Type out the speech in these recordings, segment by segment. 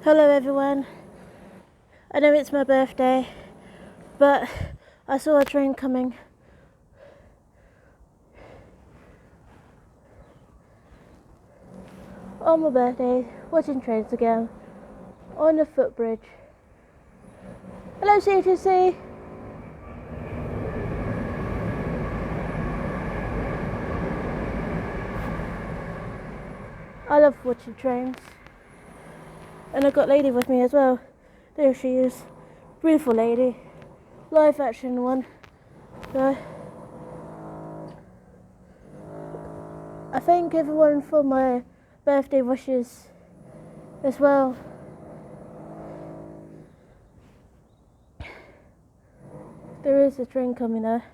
Hello everyone. I know it's my birthday, but I saw a train coming. On my birthday, watching trains again, on the footbridge. Hello CTC! I love watching trains. And I've got Lady with me as well. There she is. Beautiful lady. Live action one. So, I thank everyone for my birthday wishes as well. There is a train coming there.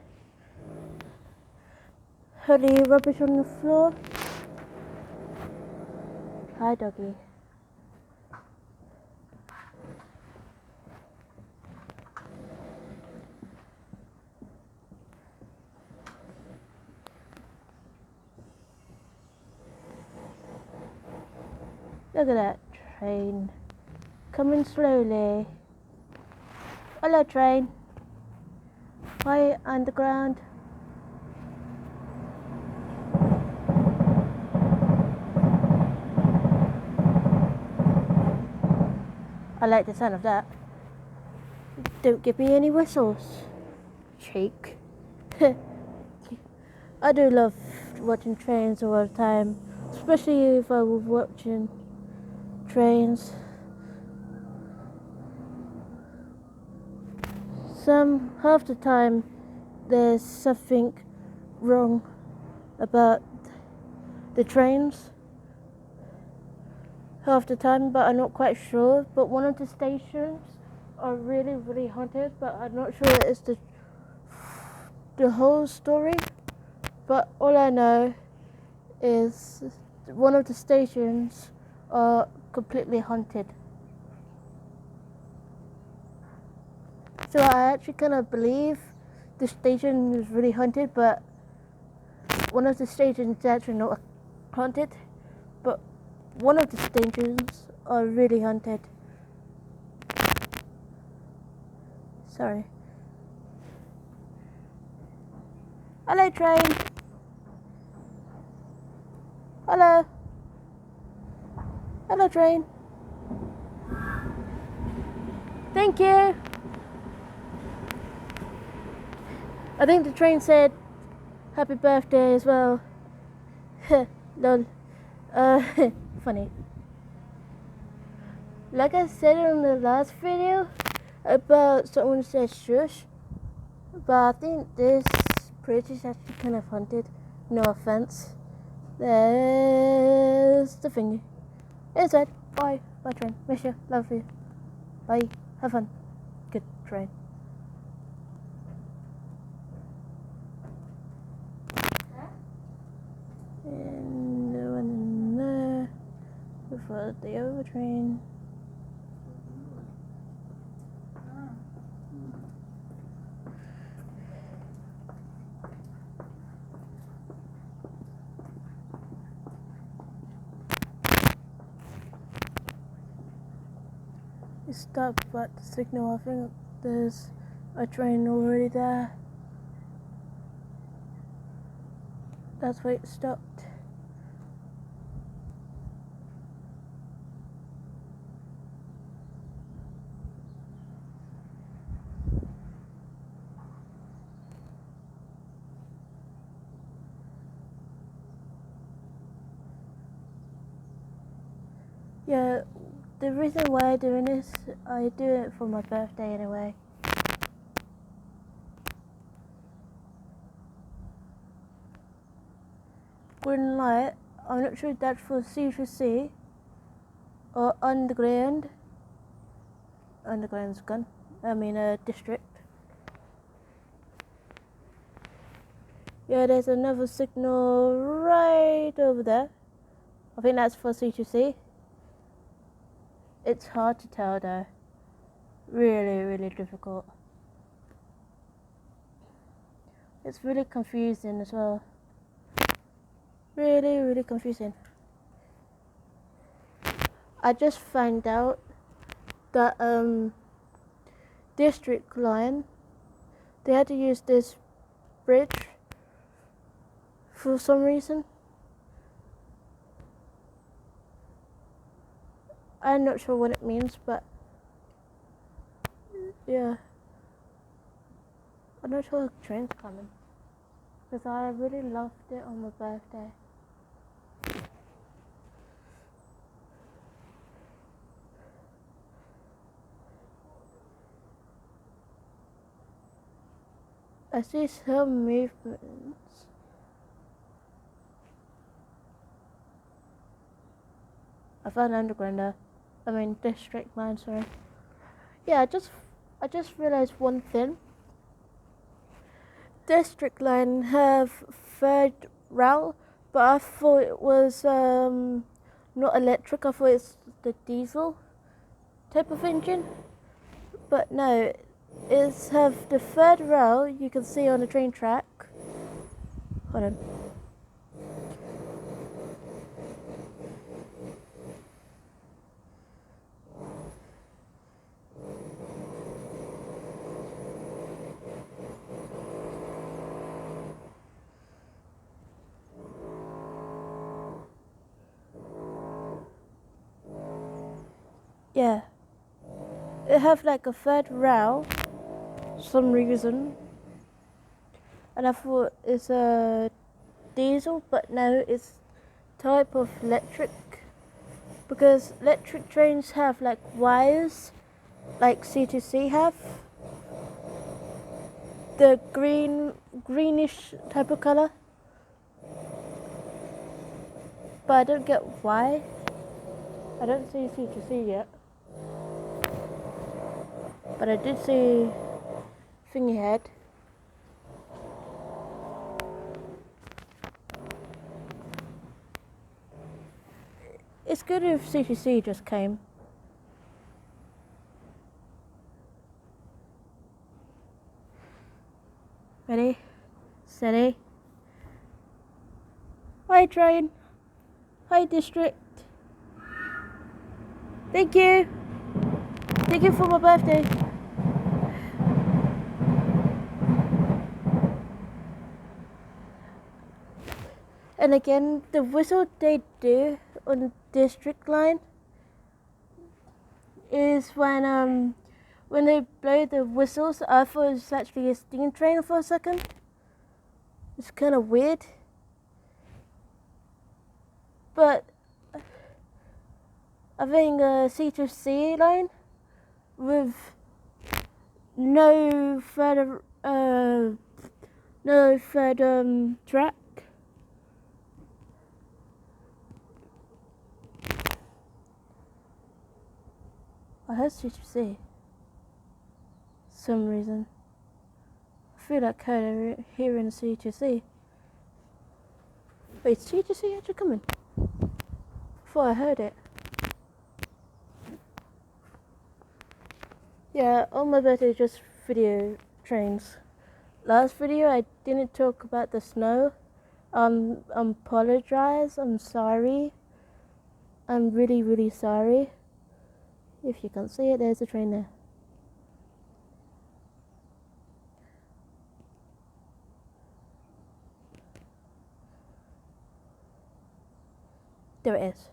Heard the rubbish on the floor. Hi doggy. Look at that train. Coming slowly. Hello train. Hi underground. I like the sound of that. Don't give me any whistles. Cheek. I do love watching trains all the time. Especially if I was watching trains. Half the time there's something wrong about the trains. Half the time, but I'm not quite sure. But one of the stations are really haunted, but I'm not sure it's the whole story. But all I know is one of the stations are completely haunted. So I actually kind of believe the station is really haunted, but one of the stations is actually not haunted, but one of the stations are really haunted. Sorry. Hello train. Hello. Hello train. Thank you. I think the train said happy birthday as well. Lol. Funny. Like I said in the last video about someone said shush, but I think this bridge is actually kind of haunted. No offense. There's the thingy. It's it. Bye. Bye train. Miss you. Love you. Bye. Have fun. Good train. And the one in there before the other train. It stopped at the signal. I think there's a train already there. That's why it stopped. Yeah, the reason why I'm doing this, I do it for my birthday anyway. Green light, I'm not sure if that's for C2C or underground. Underground's gone. District. Yeah, there's another signal right over there. I think that's for C2C. It's hard to tell though. Really difficult. It's really confusing as well. Really confusing. I just found out that district line, they had to use this bridge for some reason. I'm not sure what it means, but yeah. I'm not sure the train's coming, because I really loved it on my birthday. I see some movements. I found underground. District line. Sorry. Yeah, I just realised one thing. District line have third rail, but I thought it was not electric. I thought it's the diesel type of engine, but no, it's have the third rail. You can see on the train track. Hold on. Yeah, it have like a third rail, some reason, and I thought it's a diesel, but no, it's type of electric, because electric trains have like wires, like C2C have, the greenish type of color, but I don't get why. I don't see C2C yet. But I did see Thingy Head. It's good if C2C just came. Ready? Steady. Hi train. Hi district. Thank you. Thank you for my birthday. And again, the whistle they do on the district line is when they blow the whistles. I thought it was actually a steam train for a second. It's kind of weird, but I think a C2C line with no further track. I heard C2C. Some reason. I feel like hearing C2C. Wait, C2C actually coming? Before I heard it. Yeah, on my birthday just video trains. Last video I didn't talk about the snow. Apologize. I'm sorry. I'm really, really sorry. If you can't see it, there's a train there. There it is.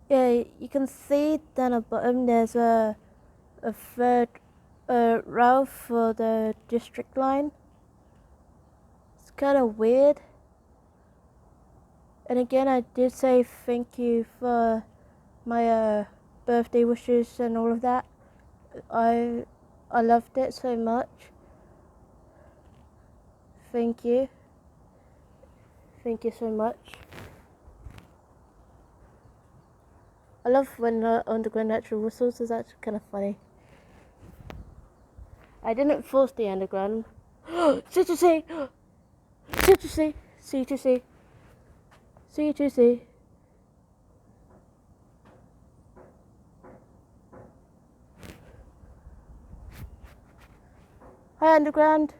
Yeah, you can see down at the bottom there's a third row for the district line. It's kind of weird. And again, I did say thank you for my birthday wishes and all of that. I loved it so much. Thank you. Thank you so much. I love when underground actually whistles. It's actually kind of funny. I didn't force the underground. C2C! C2C! C2C! C2C! Hi underground!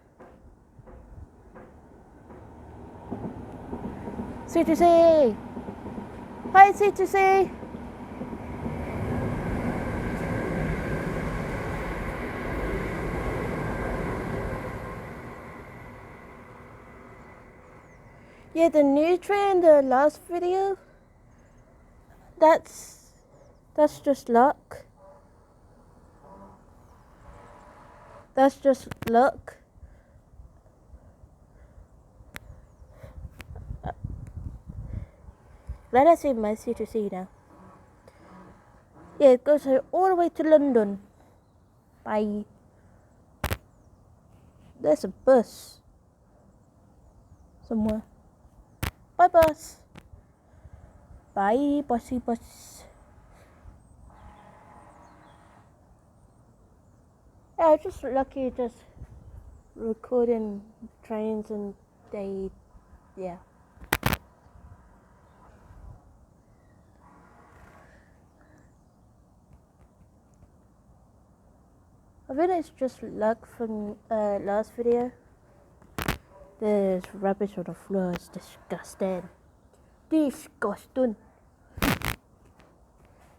C2C! Hi C2C! Yeah, the new tree in the last video, that's just luck. That's just luck. Let us see my C2C now. Yeah, it goes all the way to London. Bye. There's a bus somewhere. Bye, bus. Bye, bussy bus. Yeah, I was just lucky just recording trains and yeah. I think it's just luck from last video. There's rubbish on the floor. It's disgusting. Disgusting.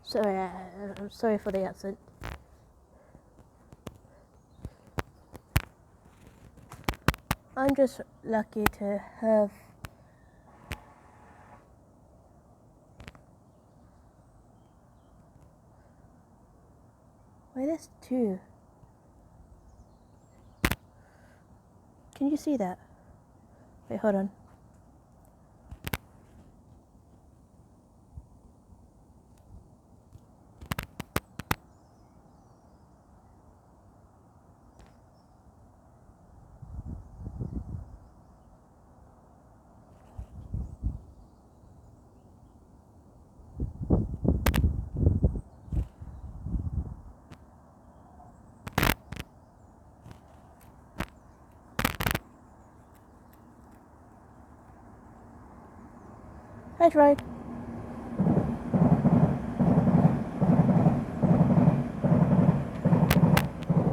Sorry, I'm sorry for the accent. I'm just lucky to have wait, there's two. Can you see that? Wait, hold on. I tried.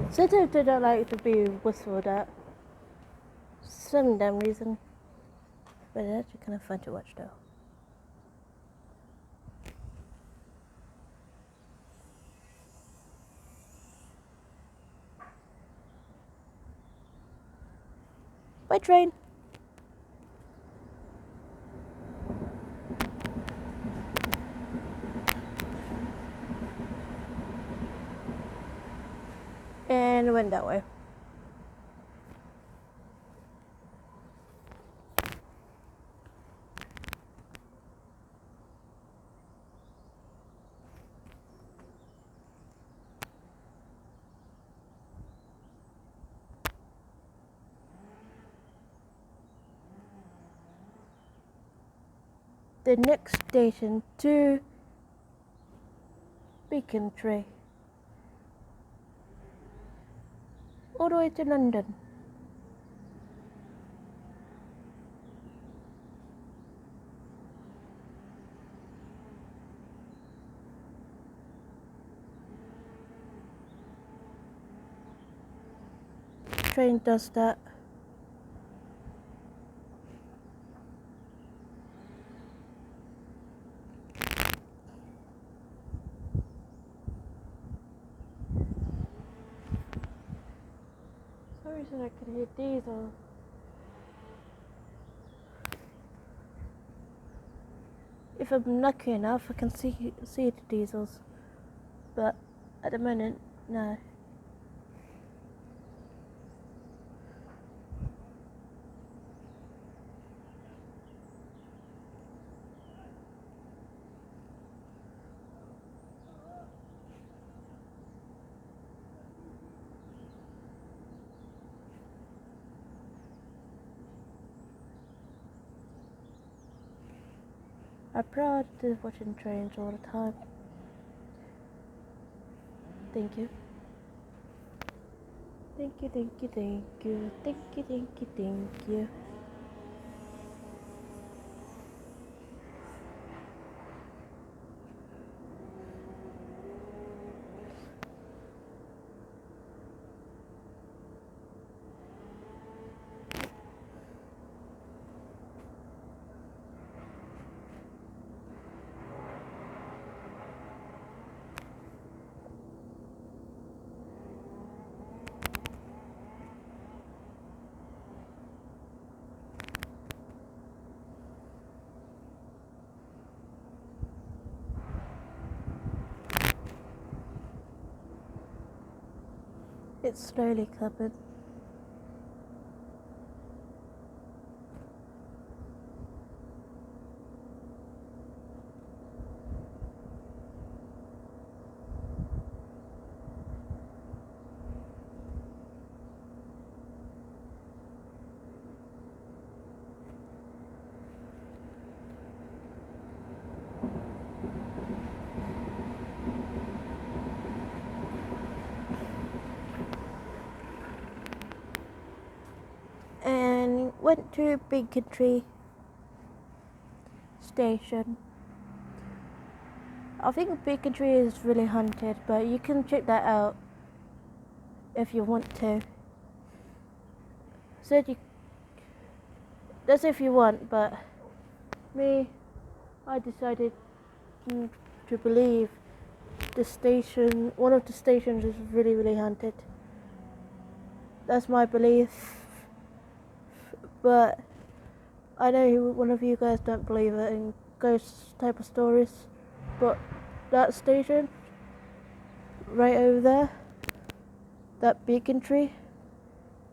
Sometimes I don't like to be whistled at. Some damn reason. But it's actually kind of fun to watch though. Bye, train. And it went that way. The next station to Beacon Tree. All the way to London. Train does that. For some reason I could hear diesel. If I'm lucky enough, I can see the diesels. But at the moment, no. I'm proud to watching trains all the time. Thank you. Thank you, thank you, thank you. Thank you, thank you, thank you. It's slowly coming. And went to Beacon Tree Station. I think Beacon Tree is really haunted, but you can check that out if you want to. That's if you want, but me, I decided to believe one of the stations is really, really haunted. That's my belief. But I know one of you guys don't believe it in ghost type of stories, but that station right over there, that Beacon Tree,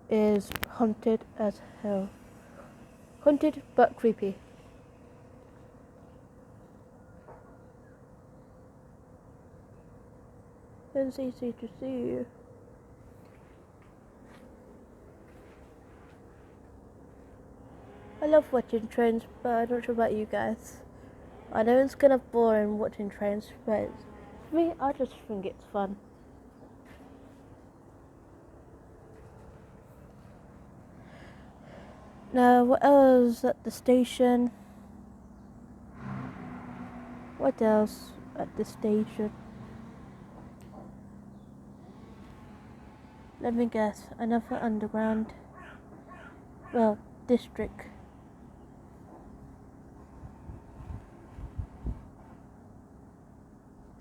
is haunted as hell. Haunted but creepy. It's easy to see. I love watching trains, but I'm not sure about you guys. I know it's kind of boring watching trains, but for me, I just think it's fun. Now, what else at the station? What else at the station? Let me guess, another underground, well, district.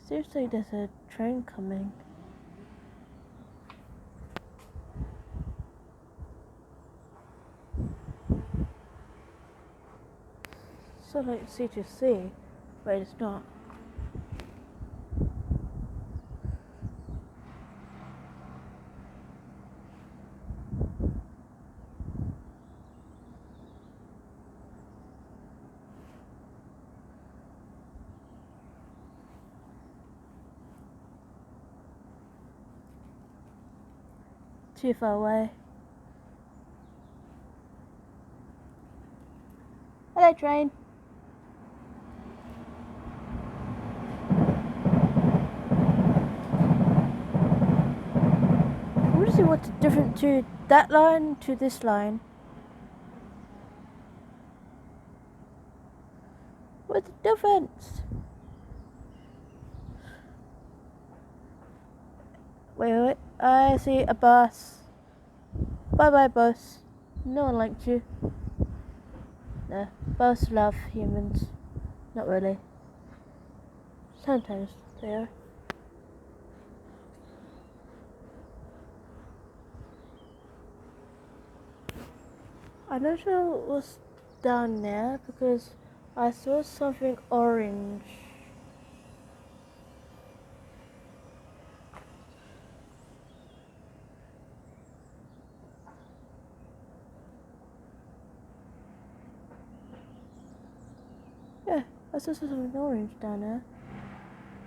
Seriously, there's a train coming. So like C2C, but it's not. Too far away. Hello, train. I want to see what's different to that line to this line. What's the difference? Wait. I see a bus. Bye bye, bus. No one liked you. No, bus love humans. Not really. Sometimes they are. I'm not sure what's down there because I saw something orange. Yeah, I saw something orange down there.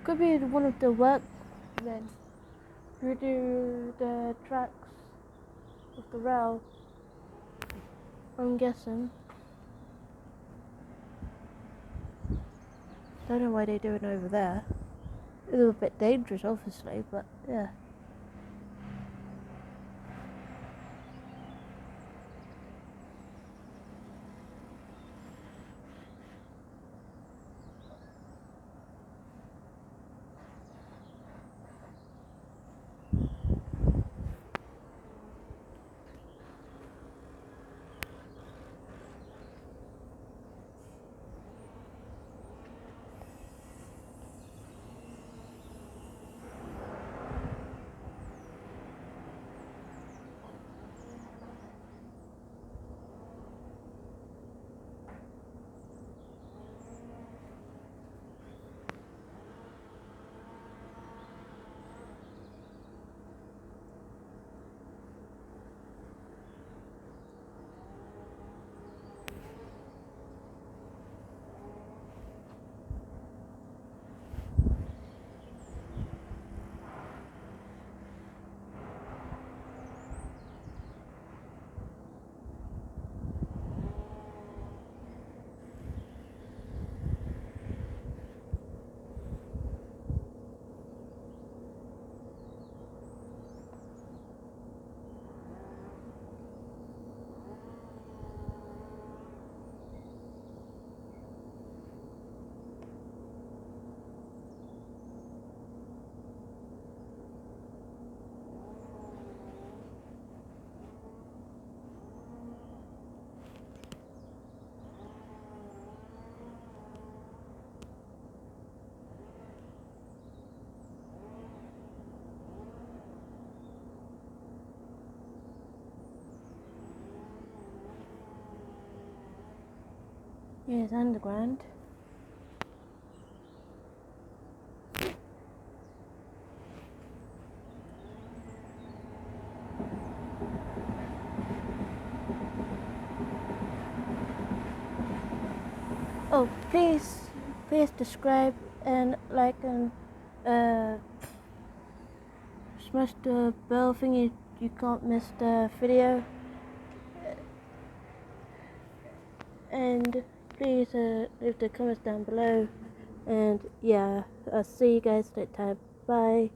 Could be one of the workmen who do the tracks of the rail. I'm guessing. Don't know why they do it over there. It's a bit dangerous, obviously, but yeah. Yeah, it's underground. Oh, please subscribe and like and smash the bell thingy. You can't miss the video. And please leave the comments down below. And yeah, I'll see you guys next time. Bye.